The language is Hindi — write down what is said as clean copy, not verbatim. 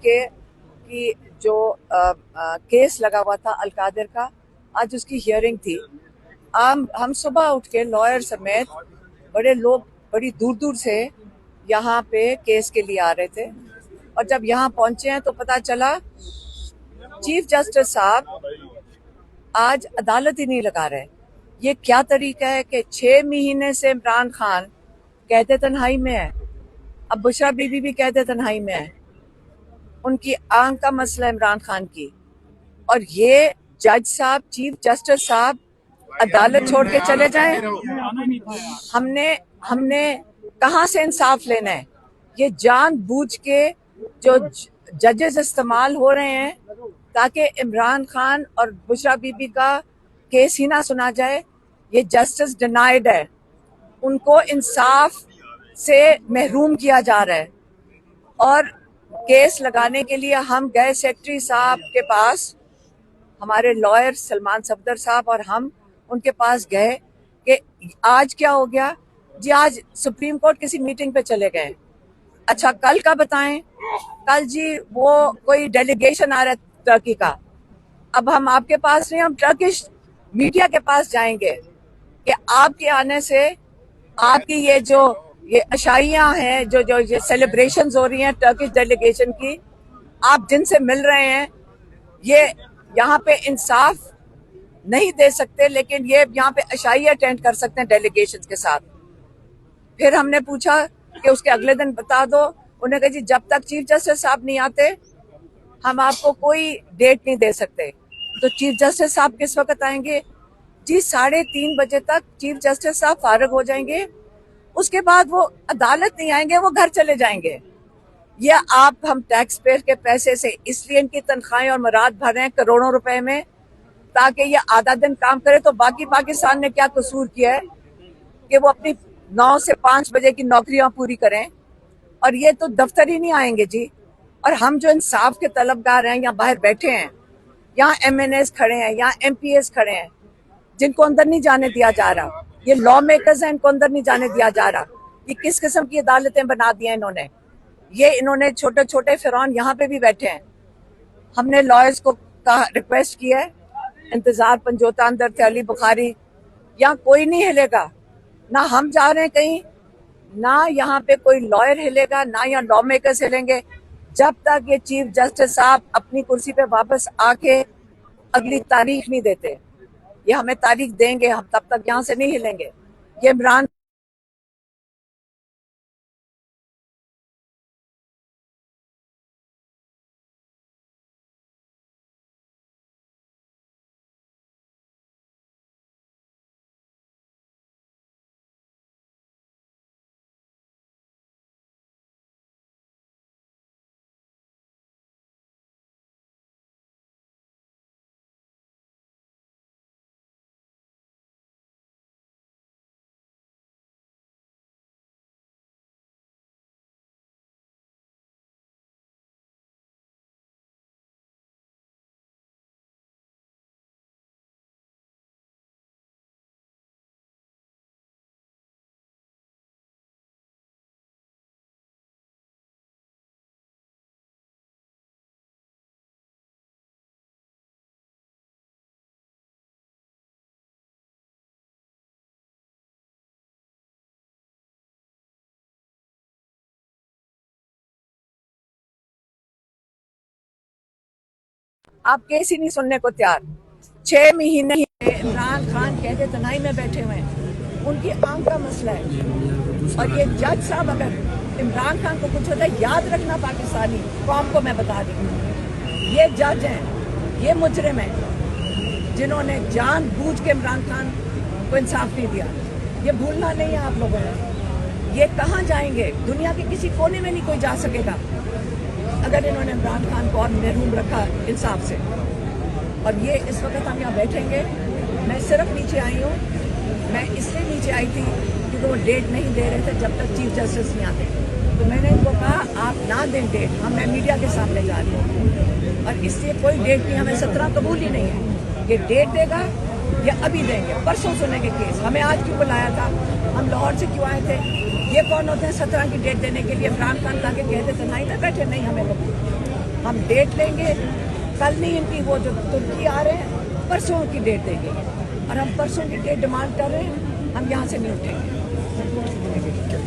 के कि जो केस लगा हुआ था अलकादिर का, आज उसकी हियरिंग थी। हम सुबह उठ के लॉयर समेत बड़े लोग बड़ी दूर दूर से यहाँ पे केस के लिए आ रहे थे, और जब यहाँ पहुंचे हैं तो पता चला चीफ जस्टिस साहब आज अदालत ही नहीं लगा रहे। ये क्या तरीका है कि 6 महीने से इमरान खान कहते तन्हाई में है, अब बुशरा बीबी भी कहते तन्हाई में है, उनकी आंख का मसला इमरान खान की, और ये जज साहब, चीफ जस्टिस साहब अदालत छोड़ के चले जाएं। हमने कहां से इंसाफ लेना है? ये जानबूझ के जो जजेस इस्तेमाल हो रहे हैं ताकि इमरान खान और बुशरा बीबी का केस ही ना सुना जाए। ये जस्टिस डिनाइड है, उनको इंसाफ से महरूम किया जा रहा है। और केस लगाने के लिए हम गए सेक्रेटरी साहब के पास, हमारे लॉयर सलमान सफदर साहब और हम उनके पास गए कि आज क्या हो गया जी। आज सुप्रीम कोर्ट किसी मीटिंग पे चले गए। अच्छा, कल का बताएं। कल जी वो कोई डेलीगेशन आ रहा है टर्की का। अब हम आपके पास नहीं, हम टर्किश मीडिया के पास जाएंगे कि आपके आने से आपकी ये अशाइयां हैं, जो ये सेलिब्रेशंस हो रही हैं टर्किश डेलीगेशन की, आप जिनसे मिल रहे हैं, ये यहाँ पे इंसाफ नहीं दे सकते, लेकिन ये यहाँ पे अशाइया अटेंड कर सकते हैं डेलीगेशन के साथ। फिर हमने पूछा कि उसके अगले दिन बता दो। उन्होंने कहा जी जब तक चीफ जस्टिस साहब नहीं आते हम आपको कोई डेट नहीं दे सकते। तो चीफ जस्टिस साहब किस वक्त आएंगे जी? 3:30 बजे तक चीफ जस्टिस साहब फारिग हो जाएंगे, उसके बाद वो अदालत नहीं आएंगे, वो घर चले जाएंगे। ये हम टैक्स पेयर के पैसे से इसलिए इनकी तनख्वाहें और मुराद भर रहे हैं करोड़ों रुपए में, ताकि ये आधा दिन काम करे तो बाकी पाकिस्तान ने क्या कसूर किया है कि वो अपनी 9 से 5 बजे की नौकरियां पूरी करें, और ये तो दफ्तर ही नहीं आएंगे जी। और हम जो इंसाफ के तलबगार हैं, यहाँ बाहर बैठे हैं, यहाँ MNAs खड़े हैं, यहाँ MPs खड़े हैं, जिनको अंदर नहीं जाने दिया जा रहा। ये लॉ मेकर्स हैं, इनको अंदर नहीं जाने दिया जा रहा। ये किस किस्म की अदालतें बना दी हैं इन्होंने? इन्होंने छोटे छोटे फिरौन यहाँ पे भी बैठे हैं। हमने लॉयर्स को रिक्वेस्ट किया है, इंतजार पंजोता अंदर थे, अली बुखारी, यहाँ कोई नहीं हिलेगा, ना हम जा रहे हैं कहीं, ना यहाँ पे कोई लॉयर हिलेगा, ना यहाँ लॉ मेकर्स हिलेंगे, जब तक ये चीफ जस्टिस साहब अपनी कुर्सी पे वापस आके अगली तारीख नहीं देते। ये हमें तारीख देंगे, हम तब तक यहाँ से नहीं हिलेंगे। ये इमरान आप केस ही नहीं सुनने को तैयार। 6 महीने इमरान खान कहते तनाई में बैठे हुए हैं, उनकी आंख का मसला है। और ये जज साहब, अगर इमरान खान को कुछ होता है, याद रखना पाकिस्तानी कौम को मैं बता रही हूँ, ये जज हैं, ये मुजरिम हैं, जिन्होंने जानबूझ के इमरान खान को इंसाफ नहीं दिया। ये भूलना नहीं है आप लोगों ने। ये कहाँ जाएंगे? दुनिया के किसी कोने में नहीं कोई जा सकेगा अगर इन्होंने इमरान खान को और महरूम रखा इंसाफ से। और ये इस वक्त हम यहाँ बैठेंगे। मैं सिर्फ नीचे आई हूँ, मैं इसलिए नीचे आई थी क्योंकि वो डेट नहीं दे रहे थे जब तक चीफ जस्टिस नहीं आते। तो मैंने इनको कहा आप ना दें डेट, मैं मीडिया के सामने जा रही हूँ, और इसलिए कोई डेट नहीं, हमें 17 कबूल ही नहीं है। ये डेट देगा या अभी देंगे, परसों सुनेंगे केस। हमें आज क्यों बुलाया था? हम लाहौर से क्यों आए थे? ये कौन होते हैं 17 की डेट देने के लिए? इमरान खान ताकि कहते थे नहीं, मैं बैठे नहीं, हमें हम डेट लेंगे, कल नहीं इनकी वो जो तुर्की आ रहे हैं परसों की डेट देंगे और हम परसों की डेट डिमांड कर रहे हैं, हम यहाँ से नहीं उठेंगे।